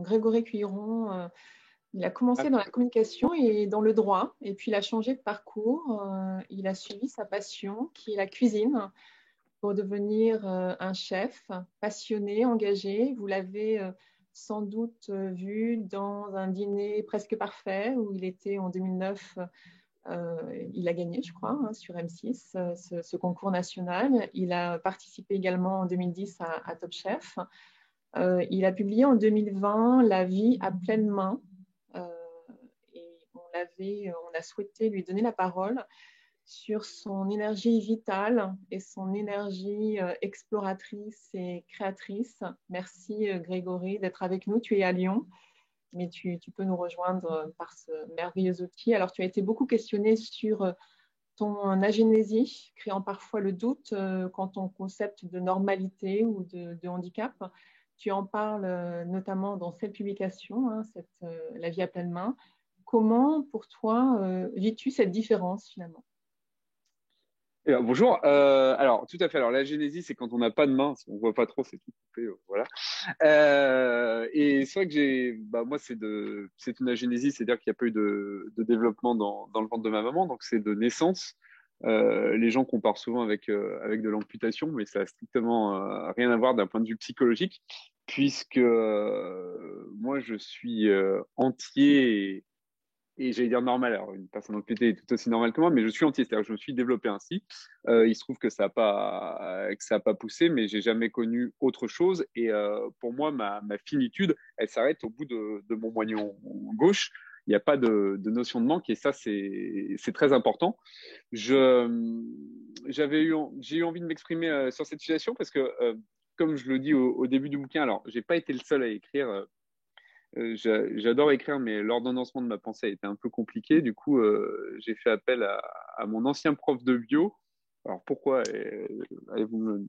Donc, Grégory Cuiron, il a commencé dans la communication et dans le droit, et puis il a changé de parcours. Il a suivi sa passion, qui est la cuisine, pour devenir un chef passionné, engagé. Vous l'avez sans doute vu dans un dîner presque parfait où il était en 2009. Il a gagné, je crois, sur M6, ce concours national. Il a participé également en 2010 à Top Chef. Il a publié en 2020 La vie à pleine main. Et on a souhaité lui donner la parole sur son énergie vitale et son énergie exploratrice et créatrice. Merci Grégory d'être avec nous. Tu es à Lyon, mais tu peux nous rejoindre par ce merveilleux outil. Alors, tu as été beaucoup questionné sur ton agénésie, créant parfois le doute quant au concept de normalité ou de handicap. Tu en parles notamment dans cette publication, La vie à pleine main. Comment, pour toi, vis-tu cette différence finalement? Alors, bonjour. Alors, tout à fait. Alors, la génésie, c'est quand on n'a pas de main, on voit pas trop, c'est tout coupé, voilà. Et c'est vrai que moi, c'est une agénésie, c'est-à-dire qu'il n'y a pas eu de développement dans le ventre de ma maman, donc c'est de naissance. Les gens comparent souvent avec de l'amputation, mais ça a strictement rien à voir d'un point de vue psychologique, puisque moi, je suis entier et j'allais dire normal. Alors, une personne amputée est tout aussi normale que moi, mais je suis entier, c'est-à-dire que je me suis développé ainsi. Il se trouve que ça a pas poussé, mais j'ai jamais connu autre chose. Et pour moi, ma finitude, elle s'arrête au bout de mon moignon gauche. Il n'y a pas de notion de manque, et ça, c'est très important. J'ai eu envie de m'exprimer sur cette situation parce que, comme je le dis au début du bouquin, alors, j'ai pas été le seul à écrire. J'adore écrire, mais l'ordonnancement de ma pensée a été un peu compliqué. Du coup, j'ai fait appel à mon ancien prof de bio. Alors pourquoi allez-vous me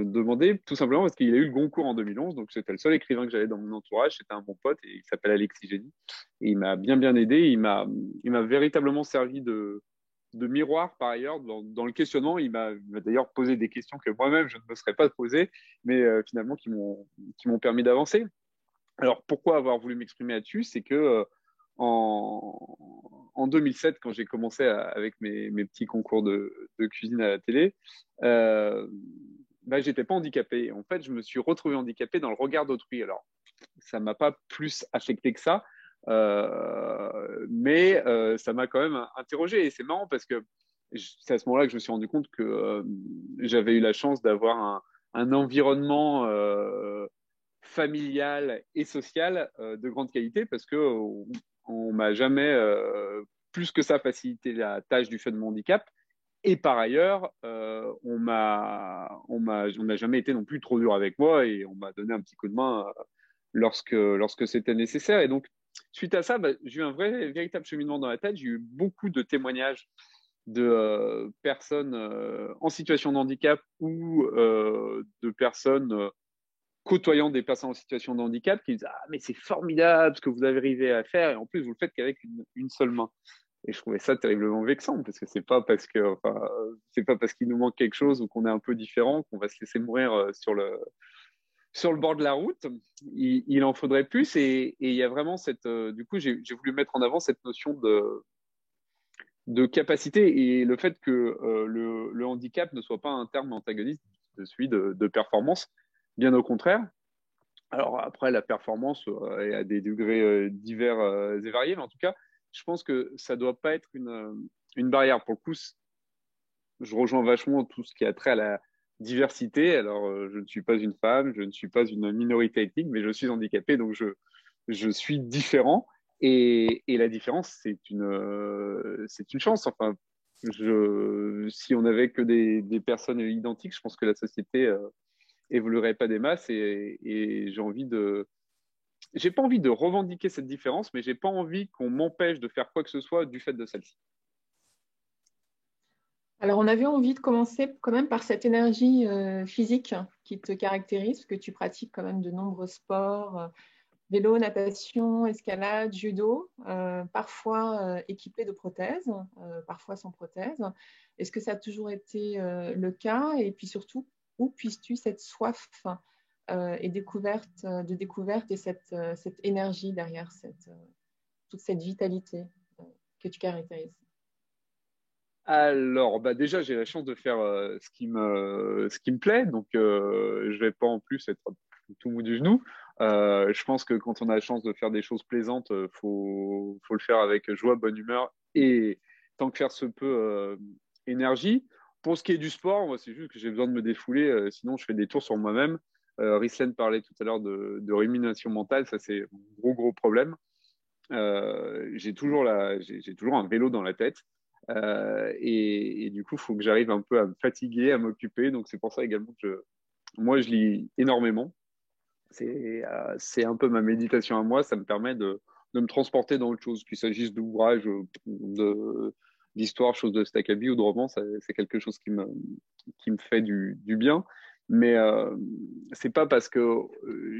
demander? Tout simplement parce qu'il a eu le Goncourt en 2011, donc c'était le seul écrivain que j'avais dans mon entourage. C'était un bon pote et il s'appelle Alexis Génie. Et il m'a bien aidé. Il m'a véritablement servi de miroir par ailleurs dans le questionnement. Il m'a d'ailleurs posé des questions que moi-même je ne me serais pas posées, mais finalement qui m'ont permis d'avancer. Alors, pourquoi avoir voulu m'exprimer là-dessus? C'est que en 2007, quand j'ai commencé avec mes petits concours de cuisine à la télé, j'étais pas handicapé. En fait, je me suis retrouvé handicapé dans le regard d'autrui. Alors, ça m'a pas plus affecté que ça, mais ça m'a quand même interrogé. Et c'est marrant parce que c'est à ce moment-là que je me suis rendu compte que j'avais eu la chance d'avoir un environnement familiale et sociale de grande qualité parce que on m'a jamais plus que ça facilité la tâche du fait de mon handicap. Et par ailleurs, on n'a jamais été non plus trop dur avec moi et on m'a donné un petit coup de main lorsque c'était nécessaire. Et donc, suite à ça, j'ai eu un véritable cheminement dans la tête. J'ai eu beaucoup de témoignages de personnes en situation de handicap ou de personnes côtoyant des personnes en situation de handicap qui disent ah mais c'est formidable ce que vous avez arrivé à faire et en plus vous le faites qu'avec une seule main. Et je trouvais ça terriblement vexant parce que c'est pas parce qu'il nous manque quelque chose ou qu'on est un peu différent qu'on va se laisser mourir sur le bord de la route. Il en faudrait plus et il y a vraiment du coup j'ai voulu mettre en avant cette notion de capacité et le fait que le handicap ne soit pas un terme antagoniste de celui de performance, bien au contraire. Alors après, la performance est à des degrés divers et variés, mais en tout cas, je pense que ça doit pas être une barrière. Pour le coup, je rejoins vachement tout ce qui a trait à la diversité. Alors, je ne suis pas une femme, je ne suis pas une minorité ethnique, mais je suis handicapé, donc je suis différent. Et la différence, c'est une chance. Enfin, si on n'avait que des personnes identiques, je pense que la société évoluerait pas des masses et j'ai pas envie de revendiquer cette différence, mais j'ai pas envie qu'on m'empêche de faire quoi que ce soit du fait de celle-ci. Alors, on avait envie de commencer quand même par cette énergie physique qui te caractérise, parce que tu pratiques quand même de nombreux sports, vélo, natation, escalade, judo, parfois équipé de prothèses, parfois sans prothèse. Est-ce que ça a toujours été le cas? Et puis surtout, où puisses-tu cette soif et de découverte et cette énergie derrière toute cette vitalité que tu caractérises? Alors, bah déjà, j'ai la chance de faire ce qui me plaît, donc je vais pas en plus être tout mou du genou. Je pense que quand on a la chance de faire des choses plaisantes, faut le faire avec joie, bonne humeur et tant que faire se peut, énergie. Pour ce qui est du sport, moi, c'est juste que j'ai besoin de me défouler, sinon je fais des tours sur moi-même. Rislaine parlait tout à l'heure de rumination mentale, ça c'est un gros problème. J'ai toujours un vélo dans la tête. Et du coup, il faut que j'arrive un peu à me fatiguer, à m'occuper. Donc, c'est pour ça également que moi, je lis énormément. C'est un peu ma méditation à moi. Ça me permet de me transporter dans autre chose, qu'il s'agisse d'ouvrages, d'histoire, choses de Staccabi ou de romans. C'est quelque chose qui me fait du bien. Mais c'est pas parce que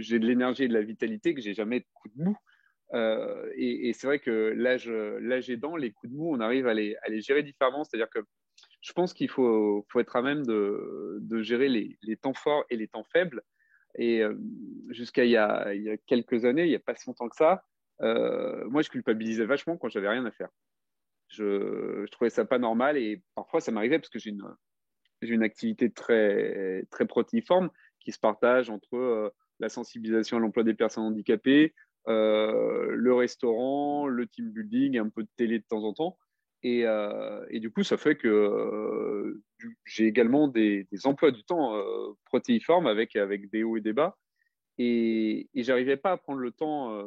j'ai de l'énergie et de la vitalité que j'ai jamais de coups de mou. Et c'est vrai que l'âge aidant, les coups de mou, on arrive à les gérer différemment. C'est-à-dire que je pense qu'il faut être à même de gérer les temps forts et les temps faibles. Et jusqu'à il y a quelques années, il n'y a pas si longtemps que ça, moi, je culpabilisais vachement quand j'avais rien à faire. Je trouvais ça pas normal et parfois ça m'arrivait parce que j'ai une activité très protéiforme qui se partage entre la sensibilisation à l'emploi des personnes handicapées, le restaurant, le team building, un peu de télé de temps en temps. Et du coup, ça fait que j'ai également des emplois du temps protéiformes avec des hauts et des bas. Et j'arrivais pas à prendre le temps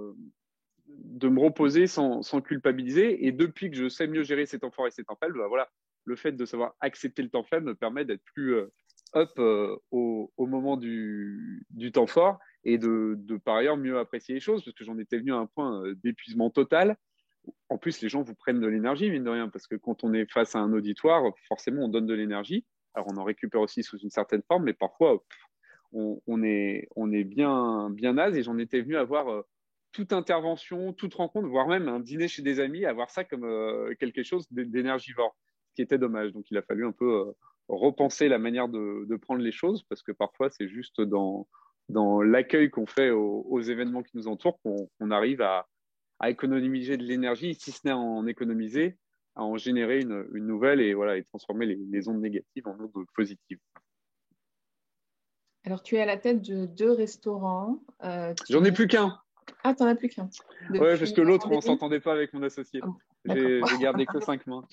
de me reposer sans culpabiliser. Et depuis que je sais mieux gérer ces temps forts et ces temps faibles, bah voilà, le fait de savoir accepter le temps faible me permet d'être plus up au moment du temps fort et de par ailleurs mieux apprécier les choses parce que j'en étais venu à un point d'épuisement total. En plus, les gens vous prennent de l'énergie, mine de rien, parce que quand on est face à un auditoire, forcément, on donne de l'énergie. Alors, on en récupère aussi sous une certaine forme, mais parfois, on est bien naze et j'en étais venu à voir toute intervention, toute rencontre, voire même un dîner chez des amis, à voir ça comme quelque chose d'énergivore, ce qui était dommage. Donc il a fallu un peu repenser la manière de prendre les choses parce que parfois c'est juste dans l'accueil qu'on fait aux événements qui nous entourent qu'on arrive à économiser de l'énergie, si ce n'est à en économiser, à en générer une nouvelle et voilà et transformer les ondes négatives en ondes positives. Alors, tu es à la tête de 2 restaurants. J'en ai plus qu'un. Ah, tu n'en as plus qu'un. Ouais, parce Depuis que la l'autre, on pandémie? s'entendait pas avec mon associé. Ah bon, d'accord. J'ai gardé que 5 mains.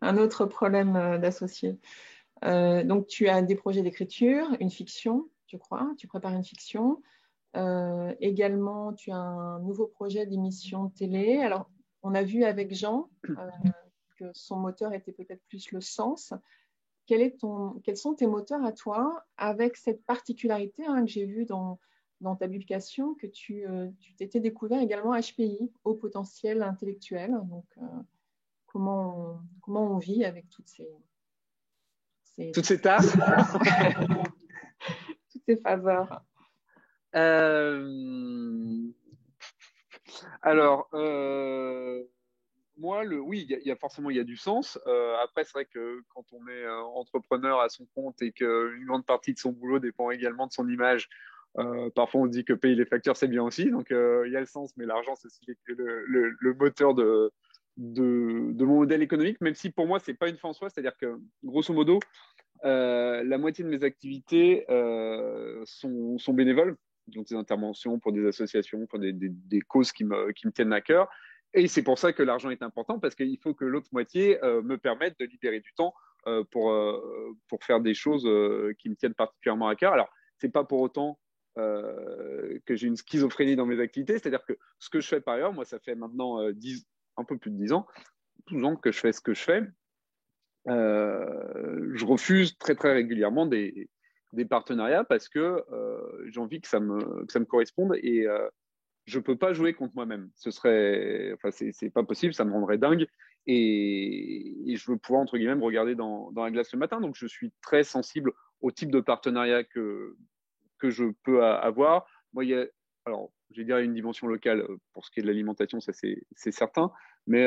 Un autre problème d'associé. Donc, tu as des projets d'écriture, une fiction, je crois. Tu prépares une fiction. Également, tu as un nouveau projet d'émission de télé. Alors, on a vu avec Jean que son moteur était peut-être plus le sens. Quels sont tes moteurs à toi, avec cette particularité que j'ai vue dans ta publication, que tu t'étais découvert également HPI, haut potentiel intellectuel. Donc, comment on vit avec Toutes ces tasses. toutes ces faveurs? Alors, moi, oui, forcément, il y a du sens. Après, c'est vrai que quand on est entrepreneur à son compte et qu'une grande partie de son boulot dépend également de son image, parfois on se dit que payer les factures, c'est bien aussi. Donc, il y a le sens, mais l'argent, c'est aussi le moteur de mon modèle économique, même si pour moi, c'est pas une fin en soi. C'est-à-dire que, grosso modo, la moitié de mes activités sont bénévoles, donc des interventions pour des associations, pour des causes qui me tiennent à cœur. Et c'est pour ça que l'argent est important, parce qu'il faut que l'autre moitié me permette de libérer du temps pour faire des choses qui me tiennent particulièrement à cœur. Alors, c'est pas pour autant que j'ai une schizophrénie dans mes activités, c'est-à-dire que ce que je fais par ailleurs, moi, ça fait maintenant un peu plus de 10 ans, 12 ans que je fais ce que je fais. Je refuse très régulièrement des partenariats parce que j'ai envie que ça me corresponde et je peux pas jouer contre moi-même. Enfin, c'est pas possible, ça me rendrait dingue et je veux pouvoir entre guillemets me regarder dans la glace le matin. Donc je suis très sensible au type de partenariat que je peux avoir. Moi, alors, je vais dire une dimension locale pour ce qui est de l'alimentation, ça c'est certain, mais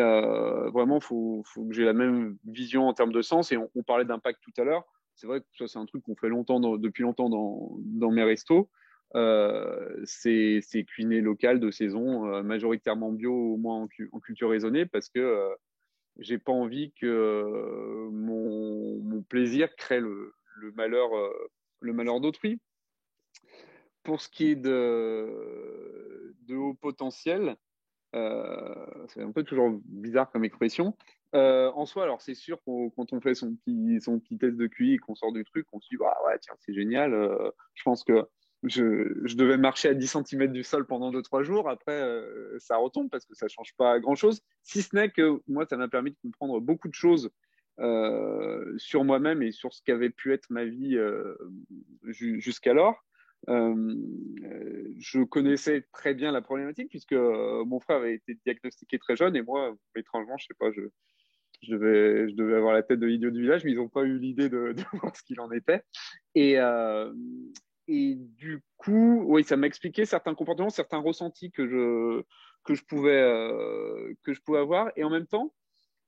vraiment, faut que j'ai la même vision en termes de sens. Et on parlait d'impact tout à l'heure. C'est vrai que ça, c'est un truc qu'on fait depuis longtemps dans mes restos. c'est cuisiné local de saison, majoritairement bio, au moins en culture raisonnée, parce que j'ai pas envie que mon plaisir crée le malheur d'autrui. Pour ce qui est de haut potentiel, c'est un peu toujours bizarre comme expression. En soi, alors c'est sûr quand on fait son petit test de QI et qu'on sort du truc, on se dit bah ouais tiens c'est génial. Je pense que je devais marcher à 10 cm du sol pendant 2-3 jours. Après ça retombe parce que ça change pas grand chose. Si ce n'est que moi ça m'a permis de comprendre beaucoup de choses sur moi-même et sur ce qu'avait pu être ma vie jusqu'alors. Euh, je connaissais très bien la problématique puisque mon frère avait été diagnostiqué très jeune et moi, étrangement, je sais pas, je devais avoir la tête de l'idiot du village, mais ils n'ont pas eu l'idée de voir ce qu'il en était. Et, euh, et du coup, oui, ça m'a expliqué certains comportements, certains ressentis que je pouvais avoir. Et en même temps,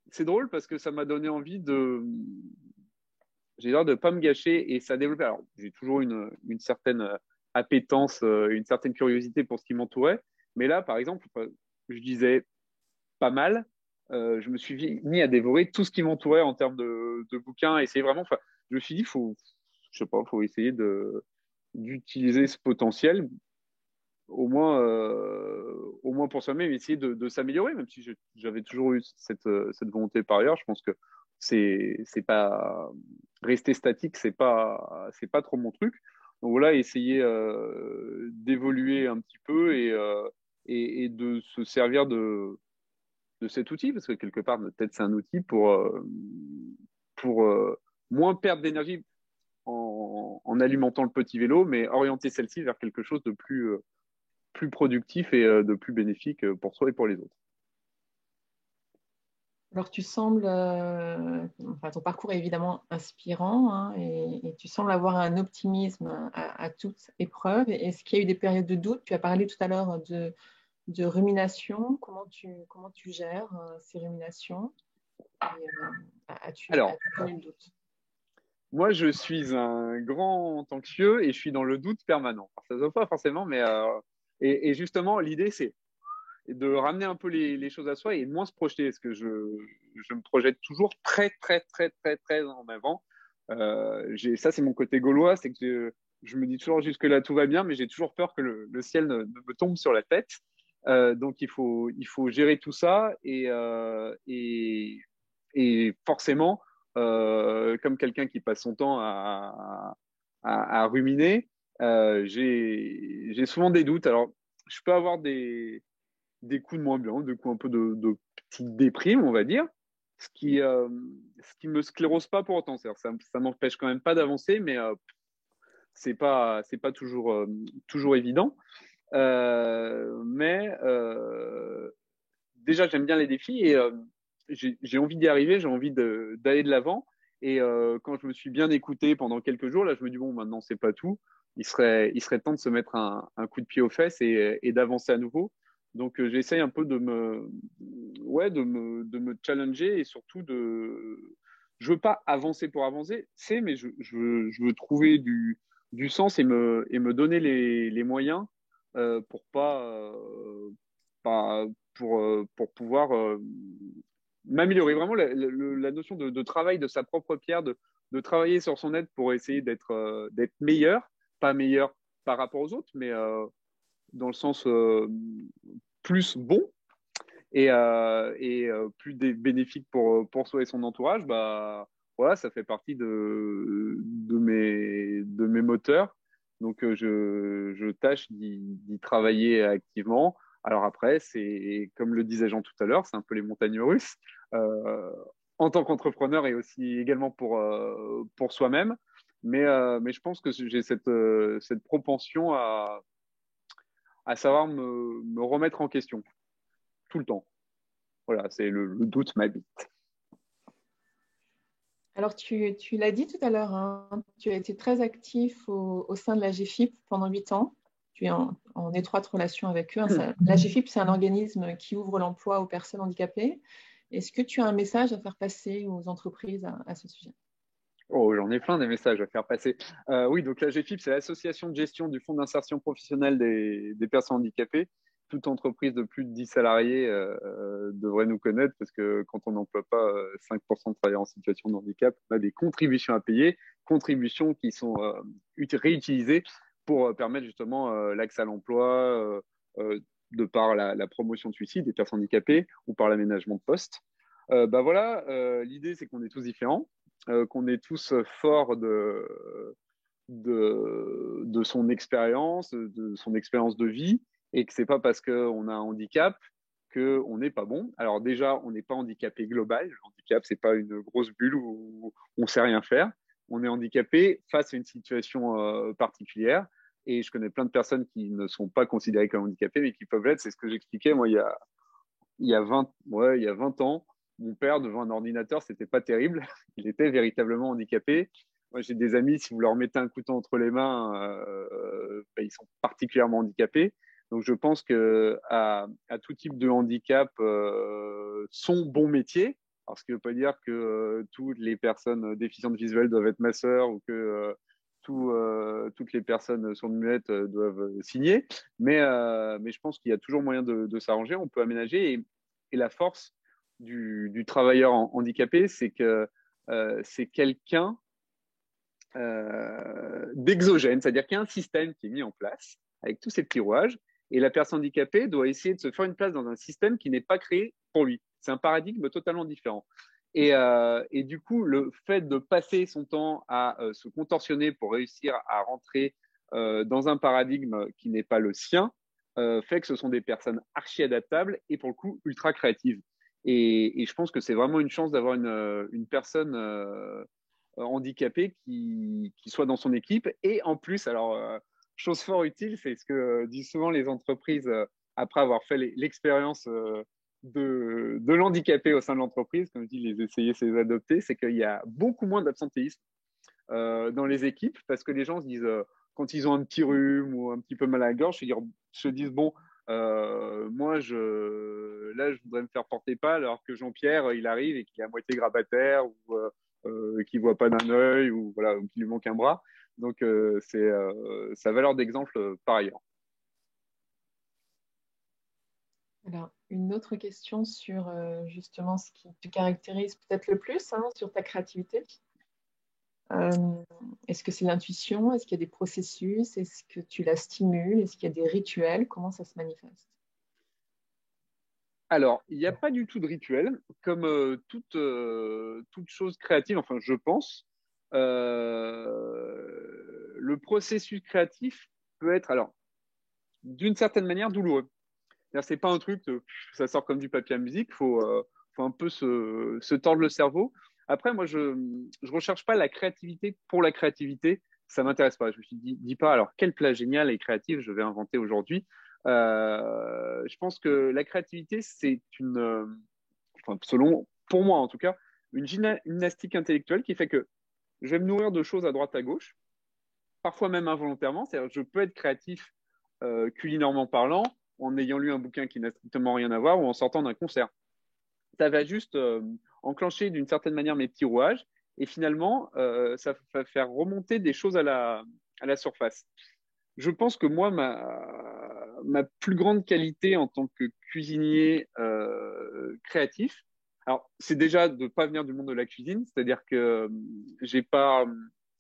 c'est drôle parce que ça m'a donné envie j'ai l'air de pas me gâcher et ça a développé. Alors, j'ai toujours une certaine appétence, une certaine curiosité pour ce qui m'entourait. Mais là, par exemple, je disais pas mal. Je me suis mis à dévorer tout ce qui m'entourait en termes de bouquins. Essayer vraiment. Enfin, je me suis dit, je sais pas, faut essayer d'utiliser ce potentiel au moins pour soi-même, essayer de s'améliorer, même si j'avais toujours eu cette volonté par ailleurs. Je pense que c'est pas rester statique, c'est pas trop mon truc. Donc voilà, essayer d'évoluer un petit peu et de se servir de cet outil, parce que quelque part, peut-être c'est un outil pour moins perdre d'énergie en alimentant le petit vélo, mais orienter celle-ci vers quelque chose de plus productif et de plus bénéfique pour soi et pour les autres. Alors, tu sembles, enfin, ton parcours est évidemment inspirant, hein, et tu sembles avoir un optimisme à toute épreuve. Est-ce qu'il y a eu des périodes de doute? Tu as parlé tout à l'heure de rumination. Comment tu gères ces ruminations? Et, Alors, as-tu connu le doute? moi, je suis un grand anxieux et je suis dans le doute permanent. Alors, ça se voit pas forcément, mais et justement, l'idée, c'est de ramener un peu les choses à soi et de moins se projeter, parce que je me projette toujours très, très, très, très, très en avant. Ça, c'est mon côté gaulois, c'est que je me dis toujours jusque-là, tout va bien, mais j'ai toujours peur que le ciel ne me tombe sur la tête. Donc, il faut gérer tout ça et forcément, comme quelqu'un qui passe son temps à ruminer, j'ai souvent des doutes. Alors, je peux avoir des coups de moins bien, des coups un peu de petite déprime, on va dire, ce qui me sclérose pas pour autant. Ça m'empêche quand même pas d'avancer, mais c'est pas toujours évident. Mais déjà, j'aime bien les défis et j'ai envie d'y arriver, j'ai envie d'aller de l'avant. Et quand je me suis bien écouté pendant quelques jours, là, je me dis, bon, maintenant, c'est pas tout. Il serait temps de se mettre un coup de pied aux fesses et d'avancer à nouveau. Donc, j'essaye un peu ouais, de me challenger et surtout je veux pas avancer pour avancer, mais je veux trouver du sens et me donner les moyens pour pas, pour pouvoir m'améliorer. Vraiment, la notion de travail de sa propre pierre, de travailler sur son aide pour essayer d'être meilleur, pas meilleur par rapport aux autres, mais dans le sens plus bon plus bénéfique pour soi et son entourage, bah, voilà, ça fait partie de mes moteurs. Donc, je tâche d'y travailler activement. Alors après, c'est comme le disait Jean tout à l'heure, c'est un peu les montagnes russes en tant qu'entrepreneur et aussi également pour soi-même. Mais je pense que j'ai cette propension à savoir me remettre en question tout le temps. Voilà, c'est le doute m'habite. Alors, tu l'as dit tout à l'heure, hein, tu as été très actif au sein de la GFIP pendant 8 ans. Tu es en étroite relation avec eux. La GFIP, c'est un organisme qui ouvre l'emploi aux personnes handicapées. Est-ce que tu as un message à faire passer aux entreprises à ce sujet? Oh, j'en ai plein des messages à faire passer. Oui, donc la GFIP, c'est l'association de gestion du fonds d'insertion professionnelle des personnes handicapées. Toute entreprise de plus de 10 salariés devrait nous connaître parce que quand on n'emploie pas 5% de travailleurs en situation de handicap, on a des contributions à payer, contributions qui sont réutilisées pour permettre justement l'accès à l'emploi de par la promotion de suicide des personnes handicapées ou par l'aménagement de poste. Voilà, l'idée c'est qu'on est tous différents, qu'on est tous forts de son expérience, de son expérience de vie, et que c'est pas parce qu'on a un handicap qu'on n'est pas bon. Alors déjà, on n'est pas handicapé global. Le handicap, c'est pas une grosse bulle où on sait rien faire. On est handicapé face à une situation particulière. Et je connais plein de personnes qui ne sont pas considérées comme handicapées, mais qui peuvent l'être. C'est ce que j'expliquais, moi, il y a 20 ans. Mon père, devant un ordinateur, c'était pas terrible. Il était véritablement handicapé. Moi, j'ai des amis, si vous leur mettez un couteau entre les mains, ils sont particulièrement handicapés. Donc, je pense à tout type de handicap sont bons métiers. Alors, ce qui ne veut pas dire que toutes les personnes déficientes visuelles doivent être masseurs ou que toutes les personnes sourdes muettes doivent signer. Mais je pense qu'il y a toujours moyen de s'arranger. On peut aménager. Et la force du travailleur handicapé, c'est que c'est quelqu'un d'exogène, c'est-à-dire qu'il y a un système qui est mis en place avec tous ces petits rouages, et la personne handicapée doit essayer de se faire une place dans un système qui n'est pas créé pour lui. C'est un paradigme totalement différent. Et du coup, le fait de passer son temps à se contorsionner pour réussir à rentrer dans un paradigme qui n'est pas le sien, fait que ce sont des personnes archi adaptables et pour le coup ultra créatives. Et je pense que c'est vraiment une chance d'avoir une personne handicapé qui soit dans son équipe. Et en plus, alors, chose fort utile, c'est ce que disent souvent les entreprises après avoir fait l'expérience de l'handicapé au sein de l'entreprise, comme je dis, les essayer, c'est les adopter, c'est qu'il y a beaucoup moins d'absentéisme dans les équipes parce que les gens se disent, quand ils ont un petit rhume ou un petit peu mal à la gorge, se disent, bon, moi, là, je voudrais me faire porter pâle alors que Jean-Pierre, il arrive et qu'il est à moitié grabataire ou qui voit pas d'un œil ou voilà, ou qu'il lui manque un bras. Donc c'est sa valeur d'exemple par ailleurs. Alors, une autre question sur justement ce qui te caractérise peut-être le plus, hein, sur ta créativité. Euh, Est-ce que c'est l'intuition? Est-ce qu'il y a des processus? Est-ce que tu la stimules? Est-ce qu'il y a des rituels? Comment ça se manifeste? Alors, il n'y a pas du tout de rituel, comme toute chose créative, enfin je pense. Le processus créatif peut être, alors, d'une certaine manière, douloureux. C'est pas un truc, ça sort comme du papier à musique, faut un peu se tordre le cerveau. Après, moi, je recherche pas la créativité pour la créativité, ça m'intéresse pas. Je me suis dit, dis pas, alors quel plat génial et créatif je vais inventer aujourd'hui. Je pense que la créativité, c'est enfin, selon, pour moi en tout cas, une gymnastique intellectuelle qui fait que je vais me nourrir de choses à droite à gauche, parfois même involontairement. C'est-à-dire, je peux être créatif culinairement parlant, en ayant lu un bouquin qui n'a strictement rien à voir ou en sortant d'un concert. Ça va juste enclencher d'une certaine manière mes petits rouages et finalement, ça va faire remonter des choses à la surface. Je pense que moi, ma plus grande qualité en tant que cuisinier créatif, alors c'est déjà de ne pas venir du monde de la cuisine, c'est-à-dire que j'ai pas,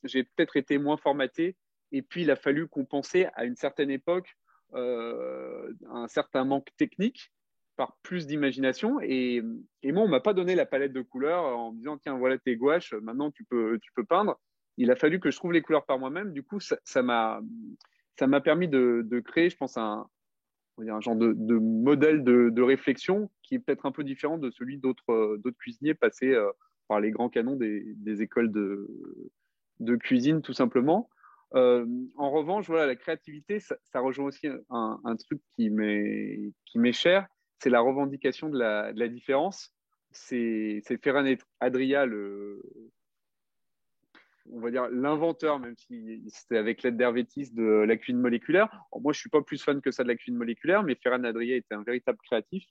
j'ai peut-être été moins formaté et puis il a fallu compenser à une certaine époque un certain manque technique par plus d'imagination et moi on m'a pas donné la palette de couleurs en me disant tiens voilà tes gouaches maintenant tu peux peindre. Il a fallu que je trouve les couleurs par moi-même. Du coup ça m'a permis de créer, je pense, on va dire un genre de modèle de réflexion qui est peut-être un peu différent de celui d'autres cuisiniers passés par les grands canons des écoles de cuisine, tout simplement. En revanche, voilà, la créativité, ça rejoint aussi un truc qui m'est cher, c'est la revendication de la différence. C'est Ferran Adria, on va dire l'inventeur, même si c'était avec l'aide d'Hervétis, de la cuisine moléculaire. Alors, moi, je suis pas plus fan que ça de la cuisine moléculaire, mais Ferran Adria était un véritable créatif,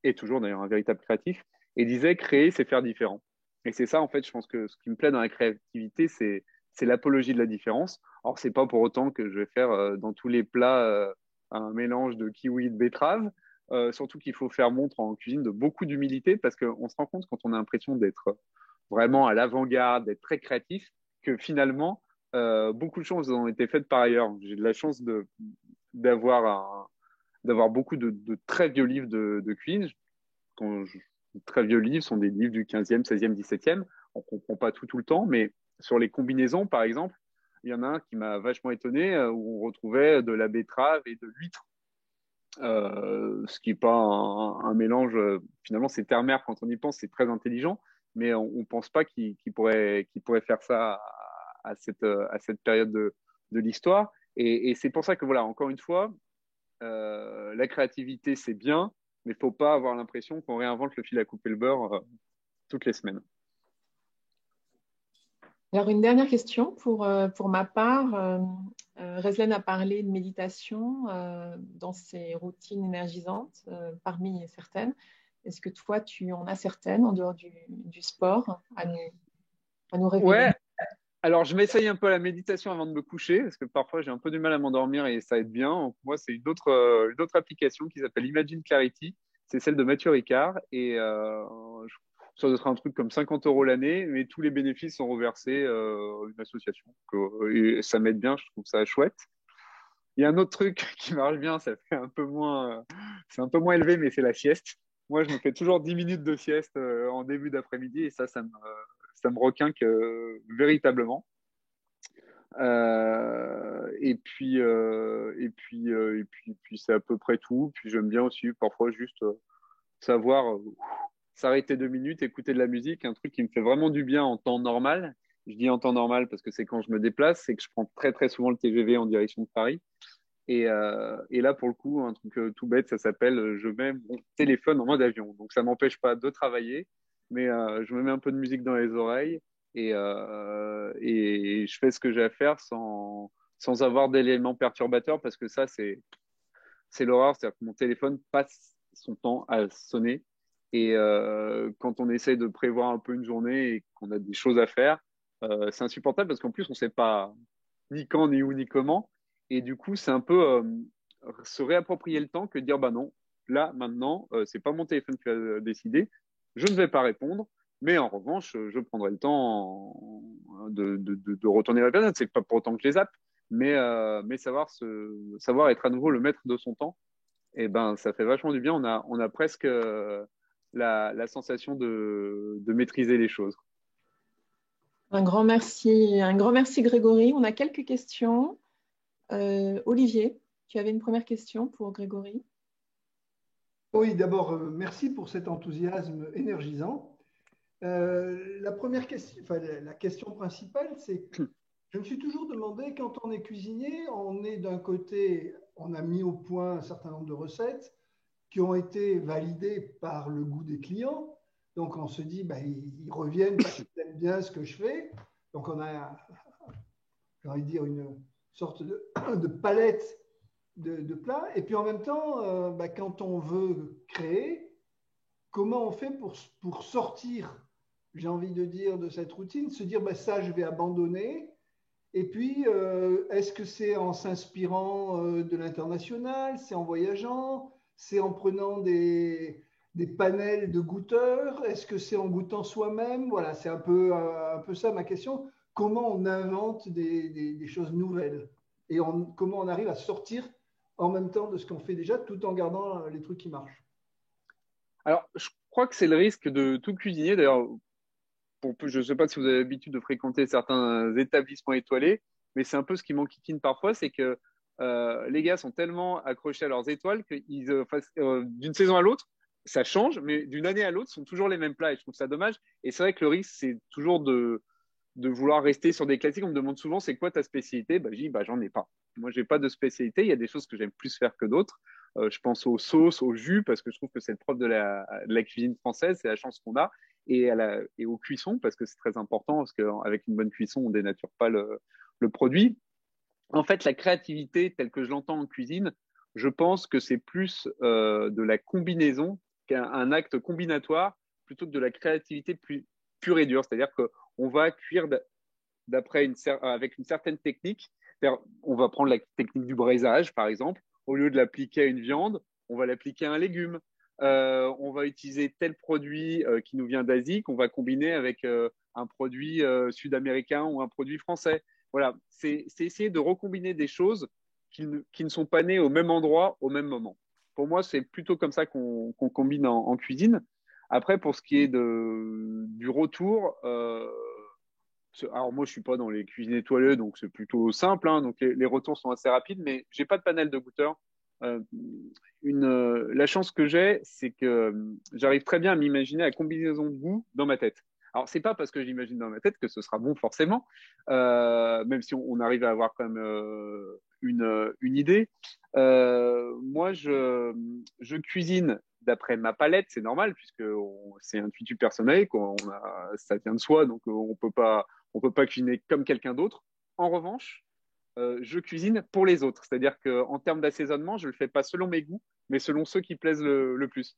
et toujours d'ailleurs un véritable créatif, et disait créer, c'est faire différent. Et c'est ça, en fait, je pense que ce qui me plaît dans la créativité, c'est l'apologie de la différence. Alors, c'est pas pour autant que je vais faire dans tous les plats un mélange de kiwi et de betterave. Surtout qu'il faut faire montre en cuisine de beaucoup d'humilité parce qu'on se rend compte quand on a l'impression d'être vraiment à l'avant-garde, d'être très créatif, que finalement, beaucoup de choses ont été faites par ailleurs. J'ai de la chance d'avoir d'avoir beaucoup de très vieux livres de cuisine. Quand je, Très vieux livres sont des livres du 15e, 16e, 17e. On ne comprend pas tout le temps, mais sur les combinaisons, par exemple, il y en a un qui m'a vachement étonné où on retrouvait de la betterave et de l'huître. Ce qui n'est pas un mélange. Finalement, c'est terre-mer quand on y pense, c'est très intelligent, mais on ne pense pas qu'il pourrait faire ça à cette période de l'histoire. Et c'est pour ça que, voilà, encore une fois, la créativité, c'est bien, mais il ne faut pas avoir l'impression qu'on réinvente le fil à couper le beurre toutes les semaines. Alors, une dernière question pour ma part. Reslen a parlé de méditation dans ses routines énergisantes, parmi certaines. Est-ce que toi, tu en as certaines en dehors du sport à nous révéler? Ouais, alors je m'essaye un peu à la méditation avant de me coucher, parce que parfois j'ai un peu du mal à m'endormir et ça aide bien. Donc, moi, c'est une autre application qui s'appelle Imagine Clarity. C'est celle de Mathieu Ricard. Et ça doit être un truc comme 50 € l'année, mais tous les bénéfices sont reversés à une association. Et ça m'aide bien, je trouve ça chouette. Il y a un autre truc qui marche bien, ça fait un peu moins, c'est un peu moins élevé, mais c'est la sieste. Moi, je me fais toujours 10 minutes de sieste en début d'après-midi et ça me requinque véritablement. Puis c'est à peu près tout. Puis j'aime bien aussi parfois juste savoir s'arrêter 2 minutes, écouter de la musique, un truc qui me fait vraiment du bien en temps normal. Je dis en temps normal parce que c'est quand je me déplace, c'est que je prends très très souvent le TGV en direction de Paris. Et là, pour le coup, un truc tout bête, ça s'appelle je mets mon téléphone en mode avion. Donc, ça m'empêche pas de travailler, mais je me mets un peu de musique dans les oreilles et je fais ce que j'ai à faire sans avoir d'éléments perturbateurs parce que ça, c'est l'horreur. C'est-à-dire que mon téléphone passe son temps à sonner. Et quand on essaye de prévoir un peu une journée et qu'on a des choses à faire, c'est insupportable parce qu'en plus, on ne sait pas ni quand, ni où, ni comment. Et du coup, c'est un peu se réapproprier le temps que de dire bah non, là, maintenant, c'est pas mon téléphone qui va décider, je ne vais pas répondre, mais en revanche, je prendrai le temps de retourner la personne. C'est pas pour autant que je les zappe, mais savoir être à nouveau le maître de son temps, et ben, ça fait vachement du bien. On a presque la sensation de maîtriser les choses. Un grand merci Grégory. On a quelques questions. Olivier, tu avais une première question pour Grégory? Oui, d'abord, merci pour cet enthousiasme énergisant. La première question, enfin, la question principale, c'est que je me suis toujours demandé, quand on est cuisinier, on est d'un côté, on a mis au point un certain nombre de recettes qui ont été validées par le goût des clients. Donc, on se dit, bah, ils reviennent parce qu'ils aiment bien ce que je fais. Donc, on a, j'ai envie de dire, une sorte de palette de plats. Et puis, en même temps, bah, quand on veut créer, comment on fait pour sortir, j'ai envie de dire, de cette routine, se dire, bah, ça, je vais abandonner. Et puis, est-ce que c'est en s'inspirant de l'international, c'est en voyageant, c'est en prenant des panels de goûteurs, est-ce que c'est en goûtant soi-même? Voilà, c'est un peu ça ma question. Comment on invente des choses nouvelles et comment on arrive à sortir en même temps de ce qu'on fait déjà tout en gardant les trucs qui marchent? Alors, je crois que c'est le risque de tout cuisinier. D'ailleurs, je ne sais pas si vous avez l'habitude de fréquenter certains établissements étoilés, mais c'est un peu ce qui m'enquiquine parfois, c'est que les gars sont tellement accrochés à leurs étoiles qu'ils d'une saison à l'autre, ça change, mais d'une année à l'autre, ce sont toujours les mêmes plats. Et je trouve ça dommage. Et c'est vrai que le risque, c'est toujours de vouloir rester sur des classiques. On me demande souvent, c'est quoi ta spécialité? Bah, je dis, bah, j'en ai pas. Moi, j'ai pas de spécialité. Il y a des choses que j'aime plus faire que d'autres. Je pense aux sauces, aux jus, parce que je trouve que c'est le propre de la cuisine française. C'est la chance qu'on a. Et aux cuissons, parce que c'est très important, parce qu'avec une bonne cuisson, on dénature pas le produit. En fait, la créativité, telle que je l'entends en cuisine, je pense que c'est plus de la combinaison qu'un acte combinatoire, plutôt que de la créativité plus pur et dur, c'est-à-dire qu'on va cuire avec une certaine technique. On va prendre la technique du braisage, par exemple. Au lieu de l'appliquer à une viande, on va l'appliquer à un légume. On va utiliser tel produit qui nous vient d'Asie qu'on va combiner avec un produit sud-américain ou un produit français. Voilà, c'est essayer de recombiner des choses qui ne sont pas nées au même endroit, au même moment. Pour moi, c'est plutôt comme ça qu'on combine en cuisine. Après, pour ce qui est du retour, alors moi, je suis pas dans les cuisines étoilées, donc c'est plutôt simple, hein, donc les retours sont assez rapides, mais j'ai pas de panel de goûteurs. Euh, la chance que j'ai, c'est que j'arrive très bien à m'imaginer la combinaison de goûts dans ma tête. Alors, c'est pas parce que j'imagine dans ma tête que ce sera bon forcément, même si on arrive à avoir quand même une idée. Moi, je cuisine d'après ma palette, c'est normal, puisque c'est intuitif personnel, quoi. Ça vient de soi, donc on peut pas cuisiner comme quelqu'un d'autre. En revanche, je cuisine pour les autres. C'est-à-dire qu'en termes d'assaisonnement, je ne le fais pas selon mes goûts, mais selon ceux qui plaisent le plus,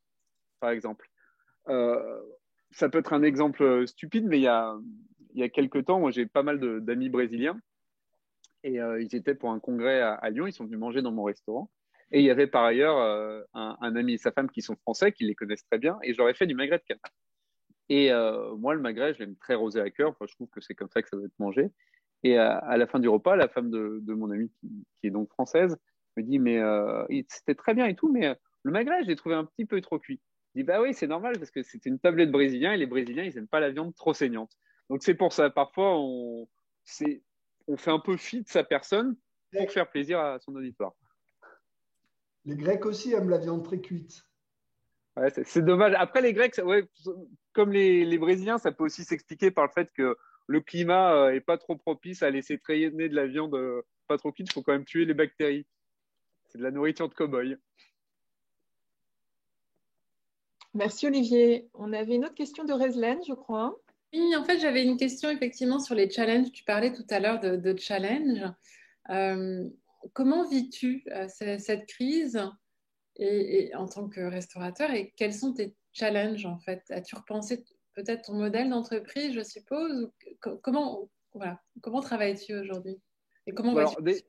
par exemple. Euh, Ça peut être un exemple stupide, mais il y a quelques temps, moi, j'ai pas mal d'amis brésiliens et ils étaient pour un congrès à Lyon. Ils sont venus manger dans mon restaurant. Et il y avait par ailleurs un ami et sa femme qui sont français, qui les connaissent très bien, et je leur ai fait du magret de canard. Et moi, le magret, je l'aime très rosé à cœur. Enfin, je trouve que c'est comme ça que ça doit être mangé. Et à la fin du repas, la femme de mon ami, qui est donc française, me dit, mais c'était très bien et tout, mais le magret, je l'ai trouvé un petit peu trop cuit. Je dis, bah oui, c'est normal, parce que c'était une tablée de Brésiliens, et les Brésiliens, ils n'aiment pas la viande trop saignante. Donc c'est pour ça, parfois, on fait un peu fi de sa personne pour faire plaisir à son auditoire. Les Grecs aussi aiment la viande très cuite. Ouais, c'est dommage. Après, les Grecs, ouais, comme les Brésiliens, ça peut aussi s'expliquer par le fait que le climat est pas trop propice à laisser traîner de la viande pas trop cuite. Il faut quand même tuer les bactéries. C'est de la nourriture de cow-boy. Merci Olivier. On avait une autre question de Reslène, je crois. Oui, en fait, j'avais une question effectivement sur les challenges. Tu parlais tout à l'heure de challenge. Euh, Comment vis-tu cette crise en tant que restaurateur et quels sont tes challenges en fait? As-tu repensé peut-être ton modèle d'entreprise, je suppose, ou comment travailles-tu aujourd'hui et comment Bon, vas-tu?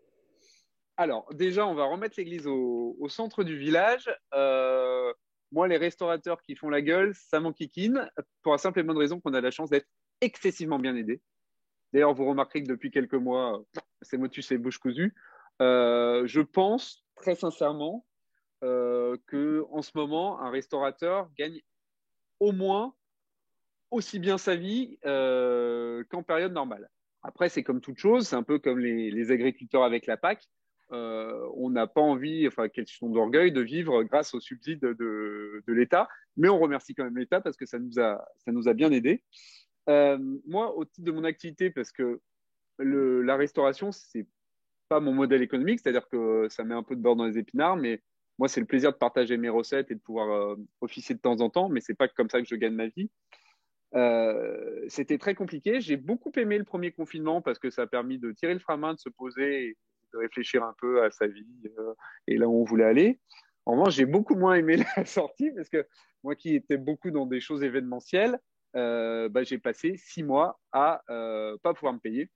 alors, déjà, on va remettre l'église au centre du village. Moi, les restaurateurs qui font la gueule, ça m'enquiquine pour la simple et bonne raison qu'on a la chance d'être excessivement bien aidés. D'ailleurs, vous remarquerez que depuis quelques mois, c'est motus et bouche cousue. Je pense très sincèrement que en ce moment, un restaurateur gagne au moins aussi bien sa vie qu'en période normale. Après, c'est comme toute chose, c'est un peu comme les agriculteurs avec la PAC. On n'a pas envie, enfin, question d'orgueil, de vivre grâce aux subsides de l'État, mais on remercie quand même l'État parce que ça nous a bien aidés. Moi, au titre de mon activité, parce que la restauration, c'est pas mon modèle économique, c'est-à-dire que ça met un peu de beurre dans les épinards, mais moi, c'est le plaisir de partager mes recettes et de pouvoir officier de temps en temps, mais c'est pas comme ça que je gagne ma vie. C'était très compliqué. J'ai beaucoup aimé le premier confinement parce que ça a permis de tirer le frein à main, de se poser et de réfléchir un peu à sa vie et là où on voulait aller. En revanche, j'ai beaucoup moins aimé la sortie parce que moi qui étais beaucoup dans des choses événementielles, j'ai passé 6 mois à pas pouvoir me payer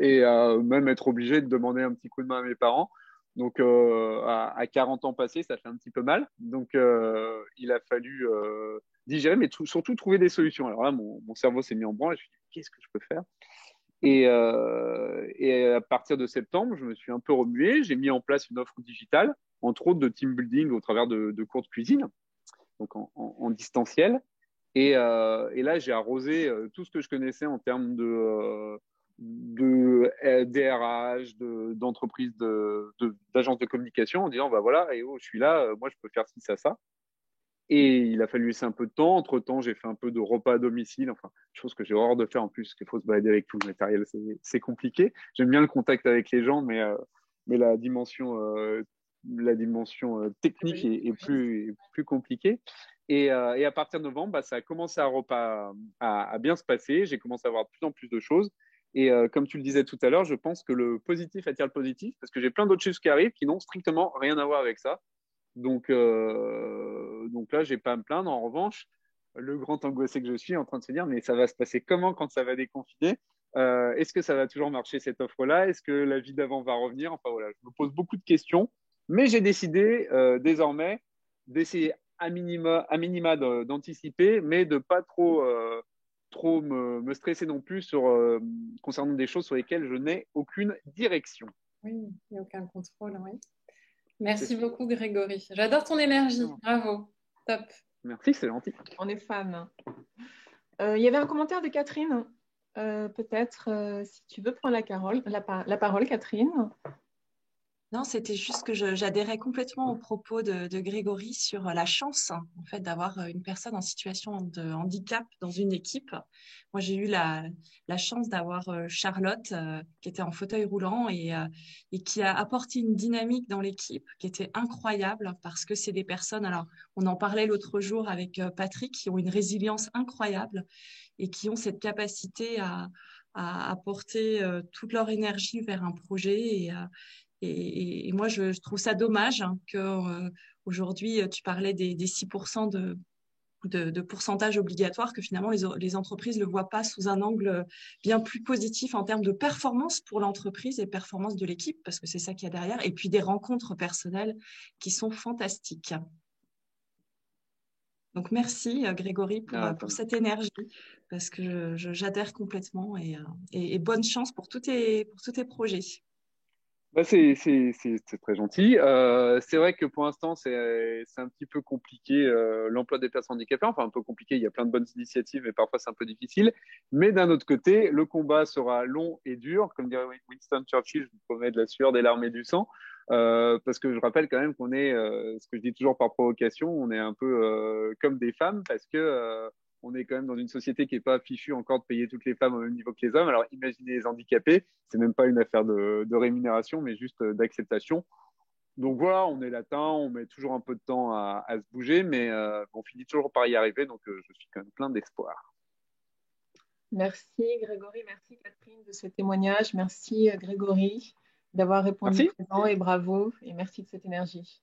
et à même être obligé de demander un petit coup de main à mes parents. Donc, à 40 ans passés, ça fait un petit peu mal. Donc, il a fallu digérer, mais surtout trouver des solutions. Alors là, mon cerveau s'est mis en branle et je me suis dit, qu'est-ce que je peux faire? Et à partir de septembre, je me suis un peu remué. J'ai mis en place une offre digitale, entre autres de team building au travers de cours de cuisine, donc en distanciel. Et là, j'ai arrosé tout ce que je connaissais en termes de DRH, d'entreprise, d'agence de communication, en disant, bah voilà, et oh, je suis là, moi, je peux faire ci, ça. Et il a fallu laisser un peu de temps. Entre-temps, j'ai fait un peu de repas à domicile, enfin, chose que j'ai horreur de faire en plus, parce qu'il faut se balader avec tout le matériel, c'est compliqué. J'aime bien le contact avec les gens, mais la dimension technique est plus compliquée. Et à partir de novembre, ça a commencé à bien se passer. J'ai commencé à avoir de plus en plus de choses. Et comme tu le disais tout à l'heure, je pense que le positif attire le positif parce que j'ai plein d'autres choses qui arrivent qui n'ont strictement rien à voir avec ça. Donc là, j'ai pas à me plaindre. En revanche, le grand angoissé que je suis, en train de se dire, mais ça va se passer comment quand ça va déconfiner? Est-ce que ça va toujours marcher cette offre-là? Est-ce que la vie d'avant va revenir? Enfin voilà, je me pose beaucoup de questions, mais j'ai décidé désormais d'essayer à minima d'anticiper, mais de pas trop me stresser non plus concernant des choses sur lesquelles je n'ai aucune direction. Oui, il n'y a aucun contrôle, oui. Merci beaucoup, Grégory. J'adore ton énergie. Bravo. Top. Merci, c'est gentil. On est fan. Il y avait un commentaire de Catherine. Peut-être, si tu veux prendre la parole, Catherine. Non, c'était juste que j'adhérais complètement au propos de Grégory sur la chance, en fait, d'avoir une personne en situation de handicap dans une équipe. Moi, j'ai eu la chance d'avoir Charlotte, qui était en fauteuil roulant et qui a apporté une dynamique dans l'équipe qui était incroyable parce que c'est des personnes, alors on en parlait l'autre jour avec Patrick, qui ont une résilience incroyable et qui ont cette capacité à apporter toute leur énergie vers un projet et moi, je trouve ça dommage que aujourd'hui, tu parlais des 6% de pourcentage obligatoire, que finalement, les entreprises ne le voient pas sous un angle bien plus positif en termes de performance pour l'entreprise et performance de l'équipe, parce que c'est ça qu'il y a derrière, et puis des rencontres personnelles qui sont fantastiques. Donc, merci Grégory pour cette énergie, parce que j'adhère complètement et bonne chance pour tous tes projets. C'est très gentil. C'est vrai que pour l'instant, c'est un petit peu compliqué l'emploi des personnes handicapées. Enfin, un peu compliqué, il y a plein de bonnes initiatives, mais parfois c'est un peu difficile. Mais d'un autre côté, le combat sera long et dur. Comme dirait Winston Churchill, je vous promets de la sueur, des larmes et du sang. Parce que je rappelle quand même qu'on est, ce que je dis toujours par provocation, on est un peu comme des femmes parce que on est quand même dans une société qui n'est pas fichue encore de payer toutes les femmes au même niveau que les hommes. Alors imaginez les handicapés, c'est même pas une affaire de rémunération, mais juste d'acceptation. Donc voilà, on est latin, on met toujours un peu de temps à se bouger, mais on finit toujours par y arriver, donc je suis quand même plein d'espoir. Merci Grégory, merci Catherine de ce témoignage, merci Grégory d'avoir répondu présent et bravo, et merci de cette énergie.